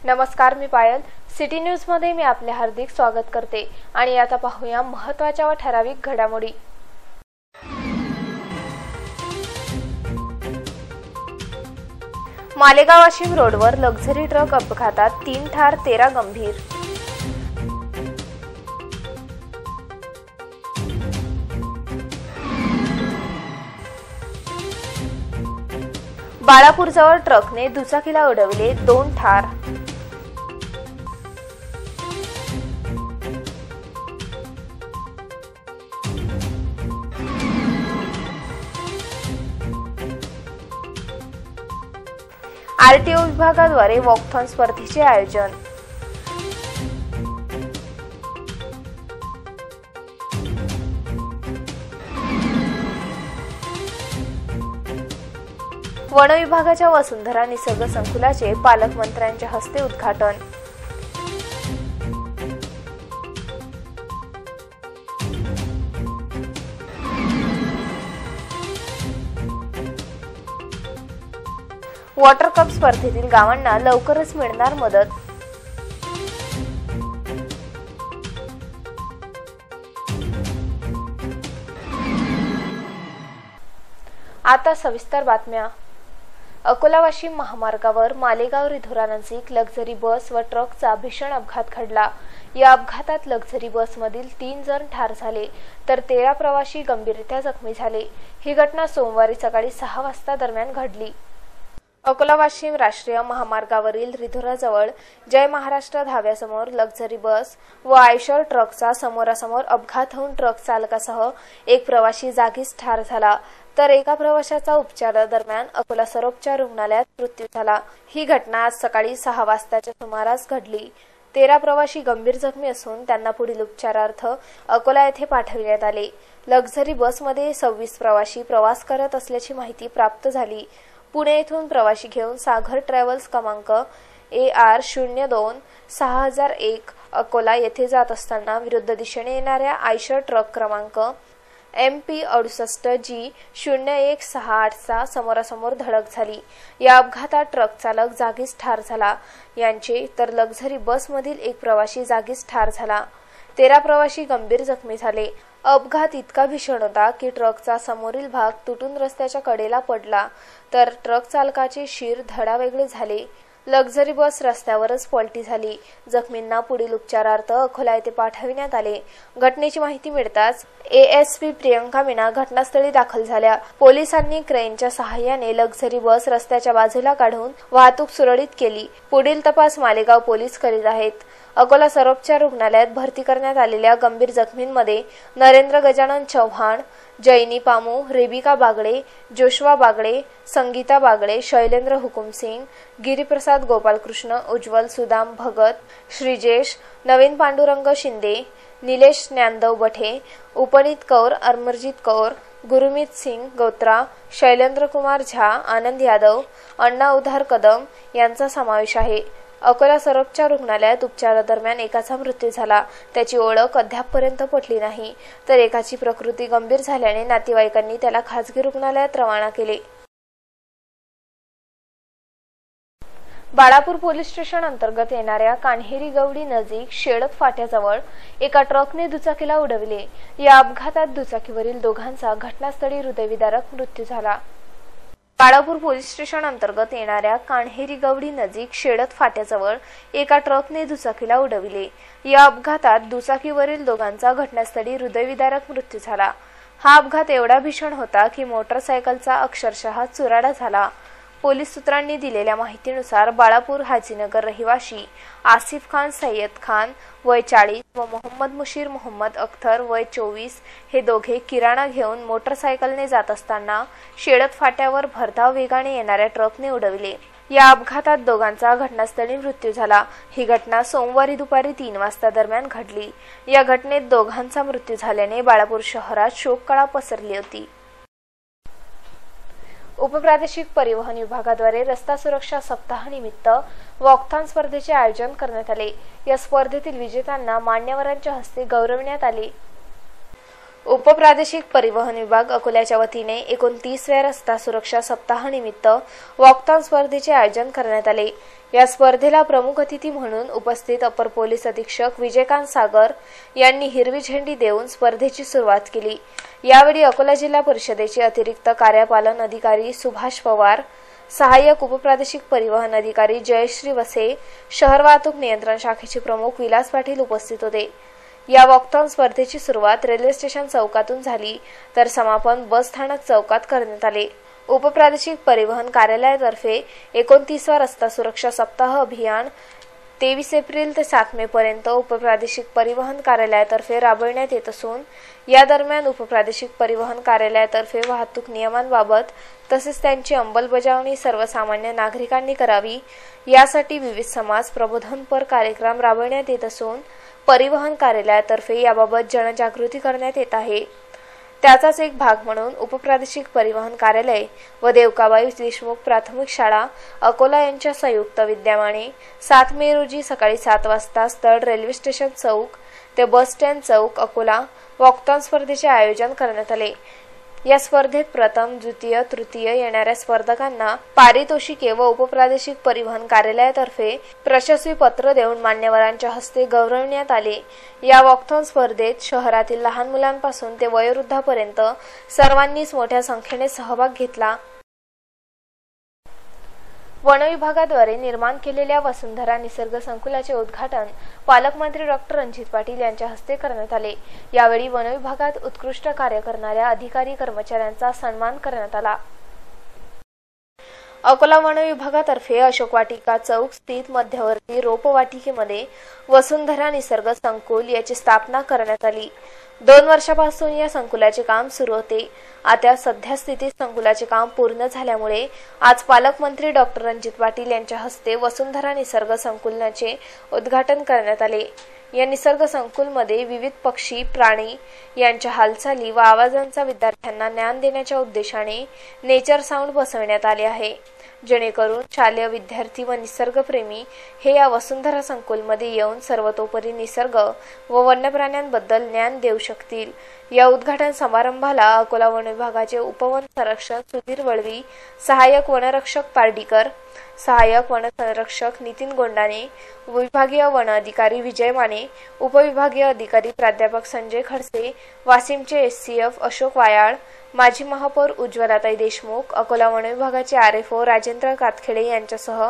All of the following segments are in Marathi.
नमस्कार, मी पायल. सिटी न्यूज मध्ये मी आपले हार्दिक स्वागत करते आणि आता पाहूया महत्त्वाच्या व ठराविक घडामोडी. मालेगाव वाशिम रोडवर लक्झरी ट्रक अपघातात 3 ठार 13 गंभीर. बाळापूरजवळ ट्रकने दुचाकीला उडविले, 2 ठार. आरटीओ विभागाद्वारे वॉकथॉन स्पर्धेचे आयोजन. वन विभागाच्या वसुंधरा निसर्ग संकुलाचे पालकमंत्र्यांच्या हस्ते उद्घाटन. वॉटर कप स्पर्धेतील गावांना लवकरच मिळणार मदत. आता सविस्तर बातम्या. अकोला वाशिम महामार्गावर मालेगाव रिधोरा नजीक लक्झरी बस व ट्रकचा भीषण अपघात घडला. या अपघातात लक्झरी बसमधील 3 जण ठार झाले तर 13 प्रवासी गंभीररीत्या जखमी झाले. ही घटना सोमवारी सकाळी 6 वाजता दरम्यान घडली. अकोला वाशिम राष्ट्रीय महामार्गावरील रिधोराजवळ जय महाराष्ट्र धाब्यासमोर लक्झरी बस व आयशर ट्रकचा समोरासमोर अपघात होऊन ट्रक चालकासह एक प्रवासी जागीच ठार झाला तर एका प्रवाशाचा उपचारादरम्यान अकोला सर्वोपचार रुग्णालयात मृत्यू झाला. ही घटना आज सकाळी 6 वाजताच्या सुमारास घडली. 13 प्रवासी गंभीर जखमी असून त्यांना पुढील उपचारार्थ अकोला येथे पाठविण्यात आले. लक्झरी बसमध्ये 26 प्रवासी प्रवास करत असल्याची माहिती प्राप्त झाली. पुणे येथून प्रवासी घेऊन सागर ट्रॅव्हल्स क्रमांक AR02-6001 अकोला येथे जात असताना विरुद्ध दिशेने येणाऱ्या आयशर ट्रक क्रमांक MP68G0168चा समोरासमोर धडक झाली. या अपघातात ट्रक चालक जागीच ठार झाला यांचे तर लक्झरी बसमधील एक प्रवासी जागीच ठार झाला. 13 प्रवासी गंभीर जखमी झाले. अपघात इतका भीषण होता की ट्रकचा समोरील भाग तुटून रस्त्याच्या कडेला पडला तर ट्रक चालकाचे शीर धडावेगळे झाले. लक्झरी बस रस्त्यावरच पलटी झाली. जखमींना पुढील उपचारार्थ अकोला येथे पाठविण्यात आले. घटनेची माहिती मिळताच ASP प्रियंका मीना घटनास्थळी दाखल झाल्या. पोलिसांनी क्रेनच्या सहाय्याने लक्झरी बस रस्त्याच्या बाजूला काढून वाहतूक सुरळीत केली. पुढील तपास मालेगाव पोलीस करीत आहेत. अकोला सर्वोपचार रुग्णालयात भरती करण्यात आलेल्या गंभीर जखमींमध्ये नरेंद्र गजानन चव्हाण, जैनी पामू, रेबिका बागडे, जोशवा बागडे, संगीता बागडे, शैलेंद्र हुकुमसिंग, गिरीप्रसाद गोपालकृष्ण, उज्ज्वल सुदाम भगत, श्रीजेश, नवीन पांडुरंग शिंदे, निलेश ज्ञानदेव बठे, उपनीत कौर, अमरजीत कौर, गुरुमीत सिंग गोत्रा, शैलेंद्र कुमार झा, आनंद यादव, अण्णा उधार कदम यांचा समावेश आहे. अकोला सर्वोपचार रुग्णालयात उपचारादरम्यान एकाचा मृत्यू झाला. त्याची ओळख अद्यापपर्यंत पटली नाही तर एकाची प्रकृती गंभीर झाल्याने नातेवाईकांनी त्याला खासगी रुग्णालयात रवाना केले. बाळापूर पोलीस स्टेशन अंतर्गत येणाऱ्या कान्हेरी गवडी नजीक शेळत फाट्याजवळ एका ट्रकने दुचाकीला उडविले. या अपघातात दुचाकीवरील दोघांचा घटनास्थळी हृदयविदारक मृत्यू झाला. बाळापूर पोलीस स्टेशन अंतर्गत येणाऱ्या कान्हेरी गवडी नजीक शेळत फाट्याजवळ एका ट्रकने दुचाकीला उडविले. या अपघातात दुचाकीवरील दोघांचा घटनास्थळी हृदयविदारक मृत्यू झाला. हा अपघात एवढा भीषण होता की मोटरसायकलचा अक्षरशः चुराडा झाला. पोलीस सूत्रांनी दिलेल्या माहितीनुसार बाळापूर हाजीनगर रहिवाशी आसिफ खान सय्यद खान वय 40 व मोहम्मद मुशीर मोहम्मद अख्तर वय 24 हे दोघे किराणा घेऊन मोटरसायकलने जात असताना शेळत फाट्यावर भरधाव वेगाने येणाऱ्या ट्रकने उडविले. या अपघातात दोघांचा घटनास्थळी मृत्यू झाला. ही घटना सोमवारी दुपारी 3 वाजता दरम्यान घडली. या घटनेत दोघांचा मृत्यू झाल्याने बाळापूर शहरात शोककळा पसरली होती. उपप्रादेशिक परिवहन विभागाद्वारे रस्ता सुरक्षा सप्ताहानिमित्त वॉकथॉन स्पर्धेचे आयोजन करण्यात आले. या स्पर्धेतील विजेत्यांना मान्यवरांच्या हस्ते गौरविण्यात आले. उपप्रादेशिक परिवहन विभाग अकोल्याच्या वतीने 29व्या रस्ता सुरक्षा सप्ताहानिमित्त वॉकथॉन स्पर्धेचे आयोजन करण्यात आले. या स्पर्धेला प्रमुख अतिथी म्हणून उपस्थित अपर पोलीस अधीक्षक विजयकांत सागर यांनी हिरवी झेंडी देऊन स्पर्धेची सुरुवात केली। यावेळी अकोला जिल्हा परिषदेचे अतिरिक्त कार्यपालन अधिकारी सुभाष पवार, सहाय्यक उपप्रादेशिक परिवहन अधिकारी जयश्री वसे, शहर वाहतूक नियंत्रण शाखेचे प्रमुख विलास पाटील उपस्थित होते। या वॉकथॉन स्पर्धेची सुरुवात रेल्वे स्टेशन चौकातून झाली तर समापन बस स्थानक चौकात करण्यात आले। उपप्रादेशिक परिवहन कार्यालयातर्फे 29वा रस्ता सुरक्षा सप्ताह अभियान 23 एप्रिल ते 7 मे पर्यंत उपप्रादेशिक परिवहन कार्यालयातर्फे राबविण्यात येत असून या दरम्यान उपप्रादेशिक परिवहन कार्यालयातर्फे वाहतूक नियमांबाबत तसेच त्यांची अंमलबजावणी सर्वसामान्य नागरिकांनी करावी यासाठी विविध समाज प्रबोधनपर कार्यक्रम राबविण्यात येत असून परिवहन कार्यालयातर्फे याबाबत जनजागृती करण्यात येत आहे। त्याचाच एक भाग म्हणून उपप्रादेशिक परिवहन कार्यालय व देवकाबाई देशमुख प्राथमिक शाळा अकोला यांच्या संयुक्त विद्यमाने 7 मे रोजी सकाळी 7 वाजता स्थळ रेल्वे स्टेशन चौक ते बस स्टँड चौक अकोला वॉकथॉन स्पर्धेचे आयोजन करण्यात आले। या स्पर्धेत प्रथम, द्वितीय, तृतीय येणाऱ्या स्पर्धकांना पारितोषिके व उपप्रादेशिक परिवहन कार्यालयातर्फे प्रशस्ती पत्र देऊन मान्यवरांच्या हस्ते गौरविण्यात आले। या वॉकथॉन स्पर्धेत शहरातील लहान मुलांपासून ते वयोवृद्धांपर्यंत सर्वांनीच मोठ्या संख्येने सहभाग घेतला। वन विभागाद्वारे निर्माण केलेल्या वसुंधरा निसर्ग संकुलाचे उद्घाटन पालकमंत्री डॉक्टर रणजित पाटील यांच्या हस्ते करण्यात आले। यावेळी वन विभागात उत्कृष्ट कार्य करणाऱ्या अधिकारी कर्मचाऱ्यांचा सन्मान करण्यात आला। अकोला वन विभागातर्फे अशोक वाटिका चौक स्थित मध्यवर्ती रोपवाटिकेमध्ये वसुंधरा निसर्ग संकुल याची स्थापना करण्यात आली। 2 वर्षापासून या संकुलाचे काम सुरू होते। आता सध्या स्थितीत संकुलाचे काम पूर्ण झाल्यामुळे आज पालकमंत्री डॉक्टर रणजित पाटील यांच्या हस्ते वसुंधरा निसर्ग संकुलाचे उद्घाटन करण्यात आले। या निसर्ग संकुलमध्ये विविध पक्षी, प्राणी यांच्या हालचाली व आवाजांचा विद्यार्थ्यांना ज्ञान देण्याच्या उद्देशाने नेचर साऊंड बसवण्यात आले आहे, जेणेकरून शालेय विद्यार्थी व निसर्गप्रेमी हे या वसुंधरा संकुलमध्ये येऊन सर्वतोपरी निसर्ग व वन्यप्राण्यांबद्दल ज्ञान देऊ शकतील। या उद्घाटन समारंभाला अकोला वन विभागाचे उपवन संरक्षक सुधीर वळवी, सहाय्यक वनरक्षक पार्डीकर, सहाय्यक वन संरक्षक नितीन गोंडाने, विभागीय वन अधिकारी विजय माने, उपविभागीय अधिकारी प्राध्यापक संजय खडसे, वाशिमचे SCF अशोक वायाळ, माजी महापौर उज्ज्वलाताई देशमुख, अकोला वन विभागाचे RFO राजेंद्र कातखेडे यांच्यासह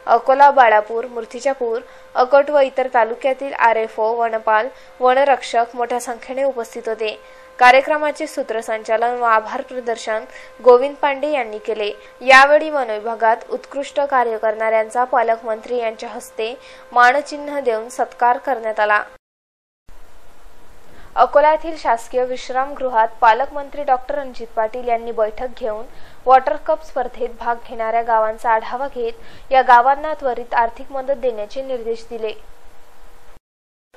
अकोला, बाळापूर, मूर्तिजापूर, अकोट व इतर तालुक्यातील RFO, वनपाल, वनरक्षक मोठ्या संख्येने उपस्थित होते। कार्यक्रमाचे सूत्रसंचालन व आभार प्रदर्शन गोविंद पांडे यांनी केले। यावेळी वन विभागात उत्कृष्ट कार्य करणाऱ्यांचा पालकमंत्री यांच्या हस्ते मानचिन्ह देऊन सत्कार करण्यात आला। अकोला येथील शासकीय विश्रामगृहात पालकमंत्री डॉक्टर रणजित पाटील यांनी बैठक घेऊन वॉटर कप स्पर्धेत भाग घेणाऱ्या गावांचा आढावा घेत या गावांना त्वरित आर्थिक मदत देण्याचे निर्देश दिले।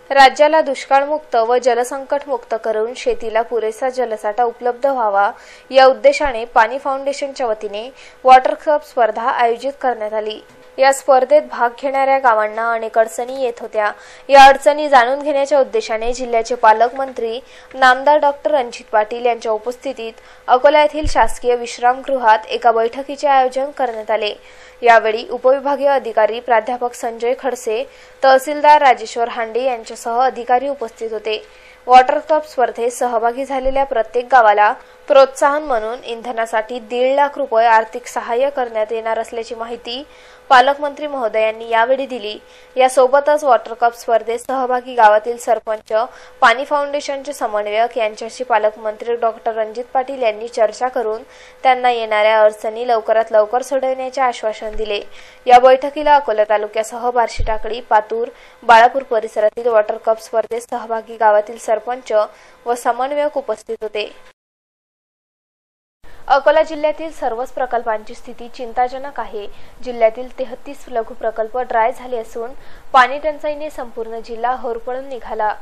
राज्याला दुष्काळमुक्त व जलसंकटमुक्त करून शेतीला पुरेसा जलसाठा उपलब्ध व्हावा या उद्देशाने पाणी फाउंडेशनच्या वतीने वॉटर कप स्पर्धा आयोजित करण्यात आली। या स्पर्धेत भाग घेणाऱ्या गावांना अनेक अडचणी येत होत्या। या अडचणी जाणून घेण्याच्या उद्देशाने जिल्ह्याचे पालकमंत्री नामदार डॉक्टर रणजित पाटील यांच्या उपस्थितीत अकोला येथील शासकीय विश्रामगृहात एका बैठकीचे आयोजन करण्यात आले। यावेळी उपविभागीय अधिकारी प्राध्यापक संजय खडसे, तहसीलदार राजेश्वर हांडे यांच्यासह अधिकारी उपस्थित होते। वॉटर कप स्पर्धेत सहभागी झालेल्या प्रत्येक गावाला प्रोत्साहन म्हणून इंधनासाठी 1.5 लाख रुपये आर्थिक सहाय्य करण्यात येणार असल्याची माहिती पालकमंत्री महोदयांनी यावेळी दिली। यासोबतच वॉटर कप स्पर्धेत सहभागी गावातील सरपंच, पाणी फाउंडेशनचे समन्वयक यांच्याशी पालकमंत्री डॉक्टर रणजित पाटील यांनी चर्चा करून त्यांना येणाऱ्या अडचणी लवकरात लवकर सोडवण्याचे आश्वासन दिले। या बैठकीला अकोला तालुक्यासह बार्शी टाकळी, पातूर, बाळापूर परिसरातील वॉटर कप स्पर्धेत सहभागी गावातील सरपंच व समन्वयक उपस्थित होते। अकोला जिल्ह्यातील सर्वच प्रकल्पांची स्थिती चिंताजनक आहे। जिल्ह्यातील 33 लघु प्रकल्प ड्राय झाले असून पाणी टंचाईने संपूर्ण जिल्हा होरपळून निघाला।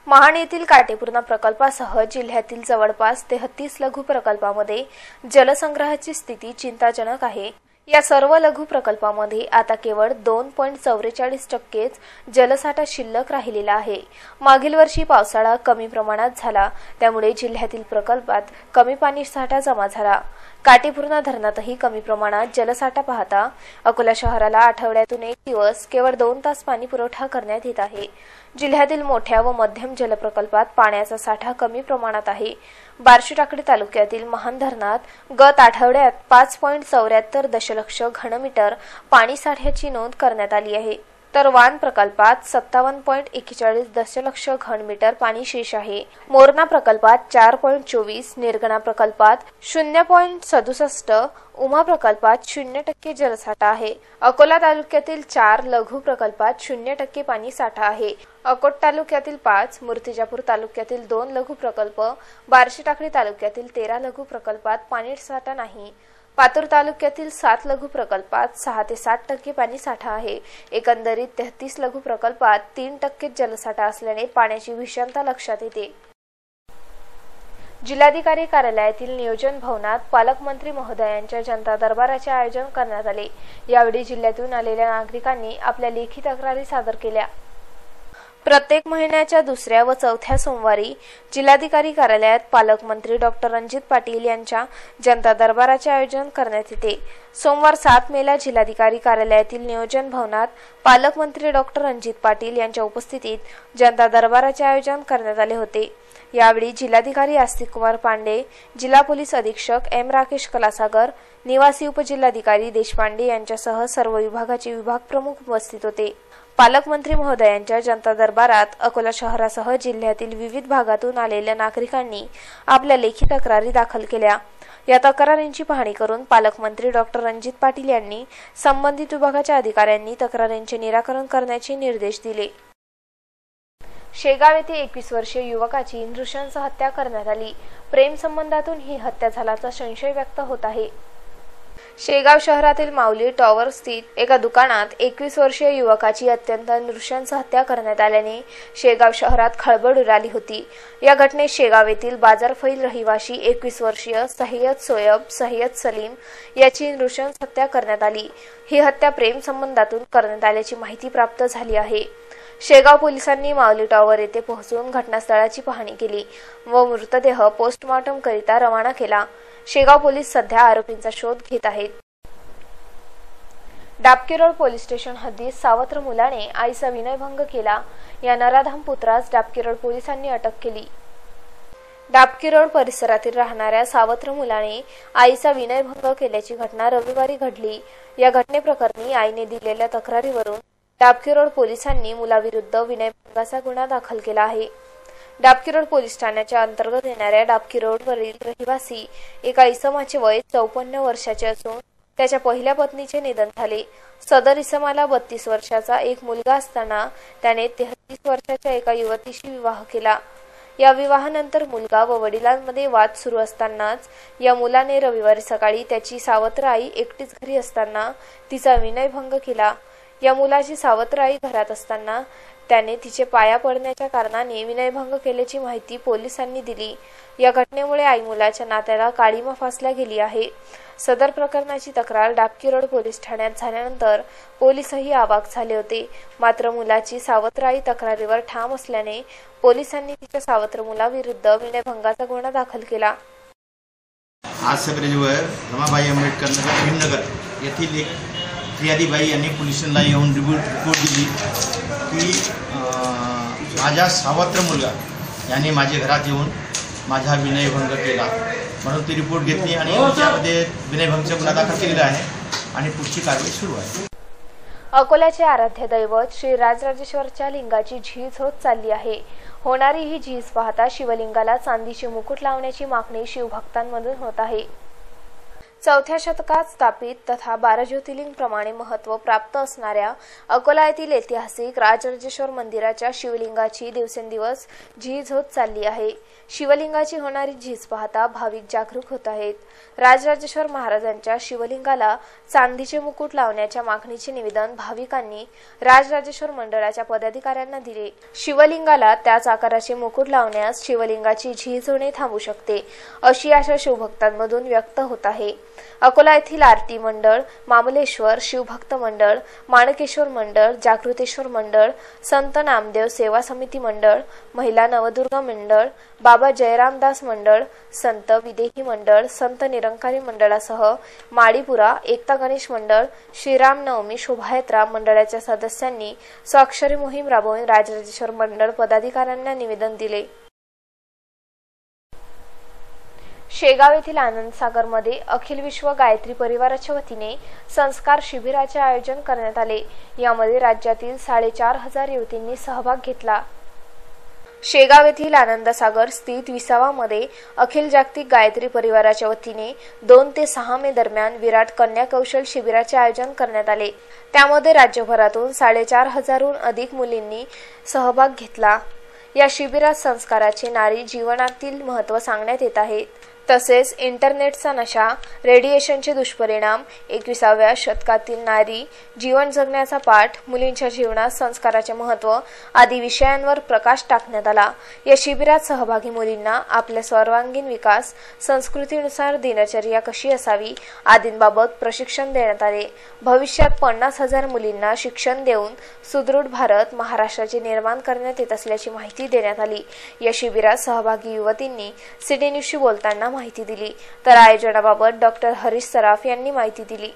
महाड येथील काटेपूर्णा प्रकल्पासह जिल्ह्यातील जवळपास 33 लघु प्रकल्पांमध्ये जलसंग्रहाची स्थिती चिंताजनक आहे। या सर्व लघु प्रकल्पामध्ये आता केवळ 2.44% जलसाठा शिल्लक राहिलेला आहे। मागील वर्षी पावसाळा कमी प्रमाणात झाला, त्यामुळे जिल्ह्यातील प्रकल्पात कमी पाणी साठा जमा झाला। काटेपूर्णा धरणातही कमी प्रमाणात जलसाठा पाहता अकोला शहराला आठवड्यातून एक दिवस केवळ 2 तास पाणी पुरवठा करण्यात येत आहे। जिल्ह्यातील मोठ्या व मध्यम जलप्रकल्पात पाण्याचा साठा कमी प्रमाणात आहे। बार्शी टाकळी तालुक्यातील महान धरणात गत आठवड्यात 5.74 दशलक्ष घनमीटर पाणी साठ्याची नोंद करण्यात आली आहे, तर वान प्रकल्पात 57.41 दशलक्ष घनमीटर पाणी शेष आहे। मोरणा प्रकल्पात 4.24, निर्गणा प्रकल्पात 0.67, उमा प्रकल्पात 0% जलसाठा आहे। अकोला तालुक्यातील 4 लघु प्रकल्पात 0% पाणी साठा आहे। अकोट तालुक्यातील 5, मूर्तिजापूर तालुक्यातील 2 लघु प्रकल्प, बार्शी टाकळी तालुक्यातील 13 लघु प्रकल्पात पाणी साठा नाही। पातूर तालुक्यातील 7 लघु प्रकल्पात 6 ते 7% पाणी साठा आहे। एकंदरीत 33 लघु प्रकल्पात 3% जलसाठा असल्याने पाण्याची विषमता लक्षात येते। जिल्हाधिकारी कार्यालयातील नियोजन भवनात पालकमंत्री महोदयांच्या जनता दरबाराचे आयोजन करण्यात आले। यावेळी जिल्ह्यातून आलेल्या नागरिकांनी आपल्या लेखी तक्रारी सादर केल्या। प्रत्येक महिन्याच्या दुसऱ्या व चौथ्या सोमवारी जिल्हाधिकारी कार्यालयात पालकमंत्री डॉक्टर रणजित पाटील यांच्या जनता दरबाराचे आयोजन करण्यात येते। सोमवार 7 मेला जिल्हाधिकारी कार्यालयातील नियोजन भवनात पालकमंत्री डॉक्टर रणजित पाटील यांच्या उपस्थितीत जनता दरबाराचे आयोजन करण्यात आले होते। यावेळी जिल्हाधिकारी आस्तिक कुमार पांडे, जिल्हा पोलीस अधीक्षक एम राकेश कलासागर, निवासी उपजिल्हाधिकारी देशपांडे यांच्यासह सर्व विभागाचे विभाग प्रमुख उपस्थित होते। पालकमंत्री महोदयांच्या जनता दरबारात अकोला शहरासह जिल्ह्यातील विविध भागातून आलेल्या नागरिकांनी आपल्या लेखी तक्रारी दाखल केल्या। या तक्रारींची पाहणी करून पालकमंत्री डॉक्टर रणजित पाटील यांनी संबंधित विभागाच्या अधिकाऱ्यांनी तक्रारींचे निराकरण करण्याचे निर्देश दिले। शेगाव येथे 21 वर्षीय युवकाची नृशंस हत्या करण्यात आली। प्रेम संबंधातून ही हत्या झाल्याचा संशय व्यक्त होत आहे। शेगाव शहरातील माऊली टॉवर स्थित एका दुकानात 21 वर्षीय युवकाची अत्यंत नृशंस हत्या करण्यात आल्याने शेगाव शहरात खळबळ उडाली होती। या घटनेत शेगाव येथील बाजारफैल रहिवासी 21 वर्षीय सय्यद सलीम याची नृशंस हत्या करण्यात आली। ही हत्या प्रेम संबंधातून करण्यात आल्याची माहिती प्राप्त झाली आहे। शेगाव पोलिसांनी माऊली टॉवर येथे पोहोचून घटनास्थळाची पाहणी केली व मृतदेह पोस्टमॉर्टम करिता रवाना केला। शेगाव पोलीस सध्या आरोपींचा शोध घेत आहेत। डाबकीरोड पोलीस स्टेशन हद्दीत सावत्र मुलाने आईचा विनयभंग केला। या नराधाम पुत्रास डाबकीरोड पोलिसांनी अटक केली। डाबकीरोड परिसरातील राहणाऱ्या सावत्र मुलाने आईचा विनयभंग केल्याची घटना रविवारी घडली। या घटनेप्रकरणी आईने दिलेल्या तक्रारीवरून डाबकीरोड पोलिसांनी मुलाविरुद्ध विनयभंगाचा गुन्हा दाखल केला आहे। डाबकीरोड पोलीस ठाण्याच्या अंतर्गत येणाऱ्या डाबकीरोडवरील रहिवासी एका इसमाचे वय 54 वर्षाचे असून त्याच्या पहिल्या पत्नीचे निधन झाले। सदर इसमाला 32 वर्षाचा एक मुलगा असताना त्याने 33 वर्षाच्या एका युवतीशी विवाह केला। या विवाहानंतर मुलगा व वडिलांमध्ये वाद सुरू असतानाच या मुलाने रविवारी सकाळी त्याची सावत्र आई एकटीच घरी असताना तिचा विनयभंग केला। या मुलाची सावत्र आई घरात असताना त्याने तिचे पाया पडण्याच्या कारणाने विनयभंग केल्याची माहिती पोलिसांनी दिली। या घटनेमुळे आई मुलाच्या नात्याला काळीमा फासल्या गेली आहे। सदर प्रकरणाची तक्रार डाबकीरोड पोलीस ठाण्यात झाल्यानंतर पोलीसही अवाक झाले होते। मात्र मुलाची सावत्र आई तक्रारीवर ठाम असल्याने पोलिसांनी तिच्या सावत्र मुलाविरुद्ध विनयभंगाचा गुन्हा दाखल केला। आज सकाळी रमाबाई आंबेडकर नगर भीमनगर येथील एक फिर्यादीबाई यांनी पोलिसांना येऊन रिपोर्ट दिली की माझा सावत्र मुलगा याने माझ्या घरात येऊन माझा विनयभंग केला, म्हणून ती रिपोर्ट घेतली आणि त्यामध्ये विनयभंगाचा गुन्हा दाखल केलेला आहे आणि पुढची कारवाई सुरू आहे। अकोल्याचे आराध्य दैवत श्री राजराजेश्वरच्या लिंगाची झीज होत चालली आहे। होणारी ही झीज पाहता शिवलिंगाला चांदीचे मुकुट लावण्याची मागणी शिवभक्तांमधून होत आहे। 4थ्या शतकात स्थापित तथा 12 ज्योतिर्लिंग प्रमाणे महत्त्व प्राप्त असणाऱ्या अकोला येथील ऐतिहासिक राजराजेश्वर मंदिराच्या शिवलिंगाची दिवसेंदिवस झीज होत चालली आहे। शिवलिंगाची होणारी झीज पाहता भाविक जागरूक होत आहेत। राजराजेश्वर महाराजांच्या शिवलिंगाला चांदीचे मुकुट लावण्याच्या मागणीचे निवेदन भाविकांनी राजराजेश्वर मंडळाच्या पदाधिकाऱ्यांना दिले। शिवलिंगाला त्याच आकाराचे मुकुट लावण्यास शिवलिंगाची झीज होणे थांबू शकते, अशी आशा शिवभक्तांमधून व्यक्त होत आहे। अकोला येथील आरती मंडळ, मामलेश्वर शिवभक्त मंडळ, माणकेश्वर मंडळ, जागृतेश्वर मंडळ, संत नामदेव सेवा समिती मंडळ, महिला नवदुर्गा मंडळ, बाबा जयरामदास मंडळ, संत विदेही मंडळ, संत निरंकारी मंडळासह माडीपुरा एकता गणेश मंडळ, श्रीराम नवमी शोभायात्रा मंडळाच्या सदस्यांनी स्वाक्षरी मोहीम राबवून राजराजेश्वर मंडळ पदाधिकाऱ्यांना निवेदन दिले। शेगाव येथील आनंदसागरमध्ये अखिल विश्व गायत्री परिवाराच्या वतीने संस्कार शिबिराचे आयोजन करण्यात आले। यामध्ये राज्यातील 4,500 युवतींनी सहभाग घेतला। शेगाव येथील आनंदसागर स्थित विसावामध्ये अखिल जागतिक गायत्री परिवाराच्या वतीने 2 ते 6 मे दरम्यान विराट कन्या कौशल शिबिराचे आयोजन करण्यात आले। त्यामध्ये राज्यभरातून 4,500हून अधिक मुलींनी सहभाग घेतला। या शिबिरात संस्काराचे नारी जीवनातील महत्त्व सांगण्यात येत आहे। तसेच इंटरनेटचा नशा, रेडिएशनचे दुष्परिणाम, 21व्या शतकातील नारी जीवन जगण्याचा पाठ, मुलींच्या जीवनात संस्काराचे महत्त्व आदी विषयांवर प्रकाश टाकण्यात आला। या शिबिरात सहभागी मुलींना आपल्या सर्वांगीण विकास, संस्कृतीनुसार दिनचर्या कशी असावी आदींबाबत प्रशिक्षण देण्यात आले। भविष्यात 50,000 मुलींना शिक्षण देऊन सुदृढ भारत महाराष्ट्राचे निर्माण करण्यात येत असल्याची माहिती देण्यात आली। या शिबिरात सहभागी युवतींनी सिटी न्यूजशी बोलताना माहिती दिली। तर आयोजनाबाबत डॉक्टर हरीश सराफ यांनी माहिती दिली।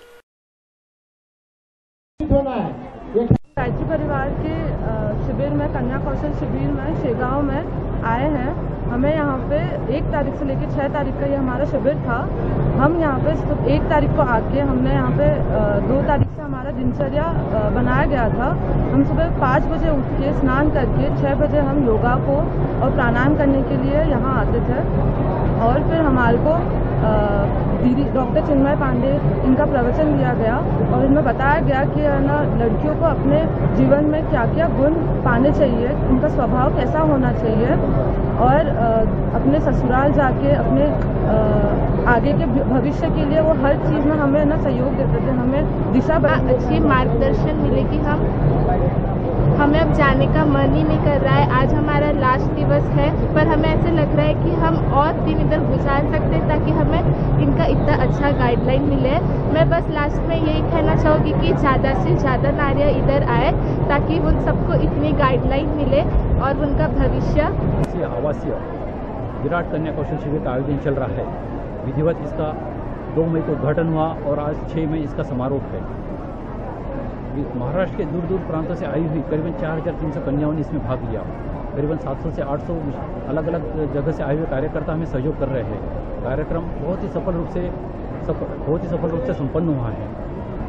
गायत्री परिवार के शिविर में, कन्या कौशल शिविर में शेगांव में आए हैं। हमें यहाँ पे 1 तारीख से लेकर 6 तारीख का ये हमारा शिविर था। हम यहाँ पे 1 तारीख को आके हमने यहाँ पे 2 तारीख से हमारा दिनचर्या बनाया गया था। हम सुबह 5 बजे उठ के स्नान करके 6 बजे हम योगा को और प्राणायाम करने के लिए यहाँ आते थे। और फिर हमारे को दीदी डॉक्टर चिन्मय पांडे इनका प्रवचन दिया गया और इनमें बताया गया कि ना लड़कियों को अपने जीवन में क्या क्या गुण पाने चाहिए, उनका स्वभाव कैसा होना चाहिए और अपने ससुराल जाके अपने आगे के भविष्य के लिए वो हर चीज़ में हमें ना सहयोग देते थे, हमें दिशा अच्छी मार्गदर्शन मिले कि हमें अब जाने का मन ही नहीं कर रहा है। आज हमारा लास्ट दिवस है पर हमें ऐसे लग रहा है कि हम और दिन इधर गुजार सकते हैं ताकि हमें इनका इतना अच्छा गाइडलाइन मिले। मैं बस लास्ट में यही कहना चाहूँगी कि ज़्यादा से ज़्यादा नारियाँ इधर आए ताकि उन सबको इतनी गाइडलाइन मिले और उनका भविष्य। आवासीय विराट कन्या कौशल शिविर का आयोजन चल रहा है। विधिवत इसका 2 मई को उद्घाटन हुआ और आज 6 मई इसका समारोह है। महाराष्ट्र के दूर दूर प्रांतों से आई हुई करीबन 4,300 कन्याओं ने इसमें भाग लिया। करीबन 700 से 800 अलग अलग जगह से आए हुए कार्यकर्ता हमें सहयोग कर रहे हैं। कार्यक्रम बहुत ही सफल रूप से संपन्न हुआ है।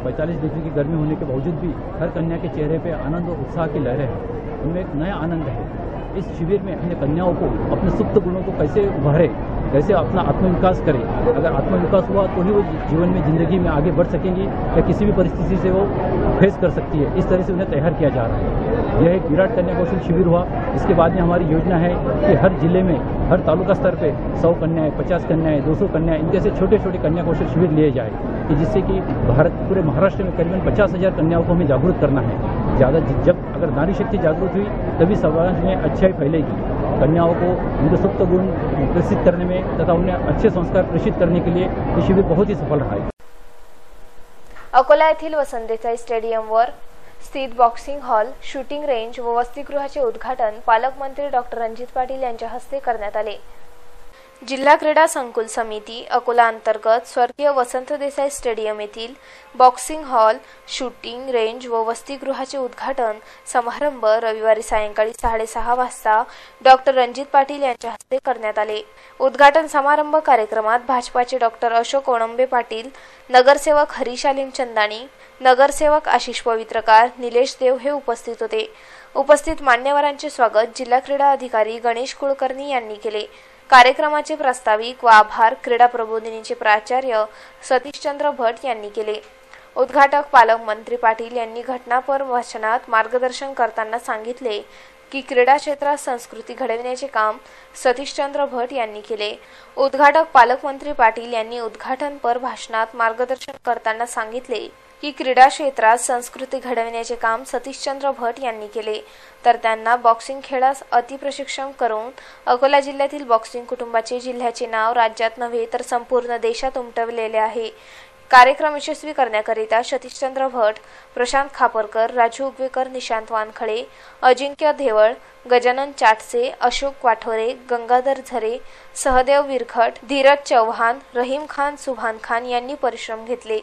45 डिग्री की गर्मी होने के बावजूद भी हर कन्या के चेहरे पे आनंद और उत्साह की लहरें हैं। उनमें एक नया आनंद है। इस शिविर में अपने कन्याओं को अपने सुप्त गुणों को कैसे उभारे, कैसे अपना आत्मविकास करें। अगर आत्मविकास हुआ तो ही वो जीवन में, ज़िंदगी में आगे बढ़ सकेंगी या किसी भी परिस्थिति से वो फेस कर सकती है। इस तरह से उन्हें तैयार किया जा रहा है। यह एक विराट कन्या कौशल शिविर हुआ। इसके बाद में हमारी योजना है कि हर जिले में, हर तालुका स्तर पे 100 कन्याएँ, 50 कन्याएँ, 200 कन्याएँ, इनके से छोटे छोटे कन्या कौशल शिविर लिए जाए कि जिससे कि पूरे महाराष्ट्र में करीबन 50,000 कन्याओं को हमें जागरूक करना है। जब अगर नारी शक्ति जागरूक हुई तभी समाज में अच्छाई फैलेगी। कन्याओं को उनके सुप्त गुण विकसित करने में तथा उन्हें अच्छे संस्कार प्रेषित करने के लिए ये शिविर बहुत ही सफल रहा है। अकोला येथील वसंत देसाई स्टेडियमवर स्थित बॉक्सिंग हॉल, शूटिंग रेंज व वसतिगृहाचे उद्घाटन पालकमंत्री डॉक्टर रणजित पाटील यांच्या हस्ते करण्यात आले। जिल्हा क्रीडा संकुल समिती अकोला अंतर्गत स्वर्गीय वसंत देसाई स्टेडियम येथील बॉक्सिंग हॉल, शूटिंग रेंज व वसतिगृहाचे उद्घाटन समारंभ रविवारी सायंकाळी 6:30 वाजता डॉक्टर रणजित पाटील यांच्या हस्ते करण्यात आले। उद्घाटन समारंभ कार्यक्रमात भाजपाचे डॉक्टर अशोक ओणंबे पाटील, नगरसेवक हरीश आलिम चंदानी, नगरसेवक आशिष पवित्रकार, निलेश देव हे उपस्थित होते। उपस्थित मान्यवरांचे स्वागत जिल्हा क्रीडा अधिकारी गणेश कुलकर्णी यांनी केले। कार्यक्रमाचे प्रास्ताविक व आभार क्रीडा प्रबोधिनीचे प्राचार्य सतीशचंद्र भट यांनी केले। उद्घाटक पालकमंत्री पाटील यांनी घटनापर भाषणात मार्गदर्शन करताना सांगितले की क्रीडा क्षेत्रात संस्कृती घडविण्याचे काम सतीशचंद्र भट यांनी केले। उद्घाटक पालकमंत्री पाटील यांनी उद्घाटनपर भाषणात मार्गदर्शन करताना सांगितले की क्रीडा क्षेत्रात संस्कृती घडविण्याचे काम सतीशचंद्र भट यांनी केले, तर त्यांना बॉक्सिंग खेळास अतिप्रशिक्षण करून अकोला जिल्ह्यातील बॉक्सिंग कुटुंबाचे जिल्ह्याचे नाव राज्यात नव्हे तर संपूर्ण देशात उमटवलेले आहे। कार्यक्रम यशस्वी करण्याकरिता सतीशचंद्र भट, प्रशांत खापरकर, राजू उगवेकर, निशांत वानखळे, अजिंक्य देवळ, गजानन चाटसे, अशोक वाठोरे, गंगाधर झरे, सहदेव विरखट, धीरज चौहान, रहीम खान, सुभान खान यांनी परिश्रम घेतले।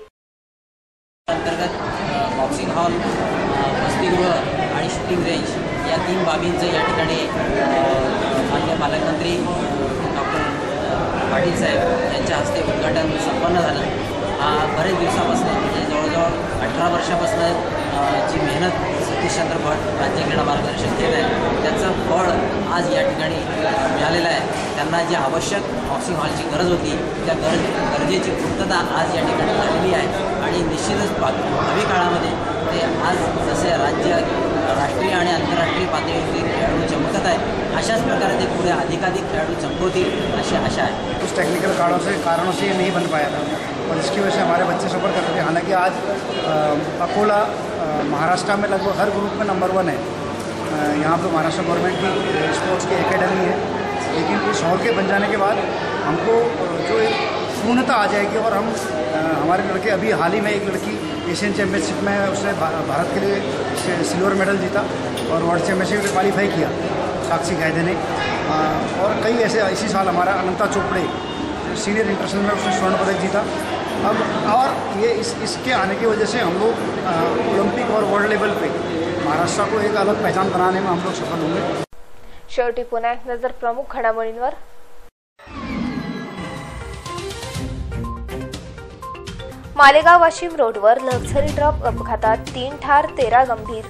अंतर्गत बॉक्सिंग हॉल, वसतिगृह आणि शूटिंग रेंज या 3 बाबींचं या ठिकाणी माननीय पालकमंत्री डॉक्टर पाटील साहेब यांच्या हस्ते उद्घाटन संपन्न झालं। बरेच दिवसापासून म्हणजे जवळजवळ 18 वर्षापासून जी मेहनत सतीशचंद्र भट राज्य क्रीडा मार्गदर्शन केलं आहे त्याचं फळ आज या ठिकाणी मिळालेलं आहे। त्यांना जी आवश्यक बॉक्सिंग हॉलची गरज होती त्या गरजेची पूर्तता आज या ठिकाणी झालेली आहे आणि निश्चितच भावी काळामध्ये ते आज जसे राज्य, राष्ट्रीय आणि आंतरराष्ट्रीय पातळीवरती खेळाडू चमकत आहे अशाच प्रकारे ते पुढे अधिकाधिक खेळाडू चमकवतील अशी आशा आहे। कुछ टेक्निकल कारणों से ये नहीं बन पाया था और इसकी वजह से हमारे बच्चे सफ़र करते थे। हालांकि आज अकोला महाराष्ट्र में लगभग हर ग्रुप में नंबर 1 है। यहाँ पर महाराष्ट्र गवर्नमेंट की स्पोर्ट्स की एकेडमी है, लेकिन इस हॉल के बन जाने के बाद हमको जो एक पूर्णता आ जाएगी और हम हमारे लड़के अभी हाल ही में एक लड़की एशियन चैम्पियनशिप में उसने भारत के लिए सिल्वर मेडल जीता और वर्ल्ड चैम्पियनशिप में क्वालिफाई किया, साक्षी गायदे ने। और कई ऐसे इसी साल हमारा अनंता चोपड़े सीनियर इंटरनेशनल में उसने स्वर्ण पदक जीता। अब और ये इसके आने की वजह से हम लोग ओलंपिक और वर्ल्ड लेवल पे महाराष्ट्र को एक अलग पहचान बनाने में हम लोग सफल होंगे। शेवटी पुन्हा एक नजर प्रमुख घडामोडींवर। मालेगाव वाशिम रोडवर लक्झरी ट्रक अपघातात 3 ठार 13 गंभीर।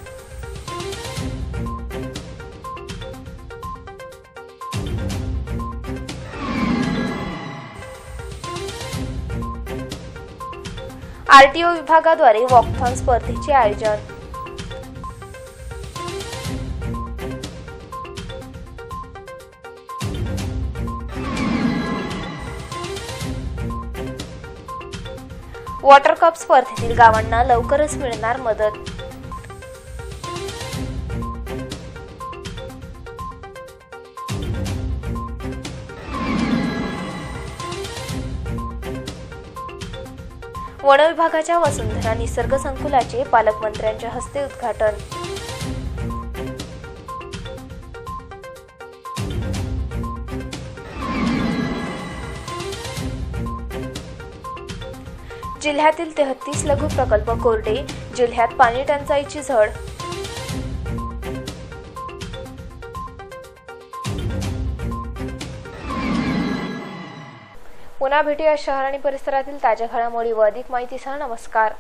आरटीओ विभागाद्वारे वॉकथॉन स्पर्धेचे आयोजन। वॉटर कप स्पर्धेतील गावांना लवकरच मिळणार मदत। वन विभागाच्या वसुंधरा निसर्ग संकुलाचे पालकमंत्र्यांच्या हस्ते उद्घाटन। जिल्ह्यातील 33 लघु प्रकल्प कोरडे, जिल्ह्यात पाणी टंचाईची झळ। पुन्हा भेटूया शहर आणि परिसरातील ताज्या घडामोडी व अधिक माहितीसह। नमस्कार।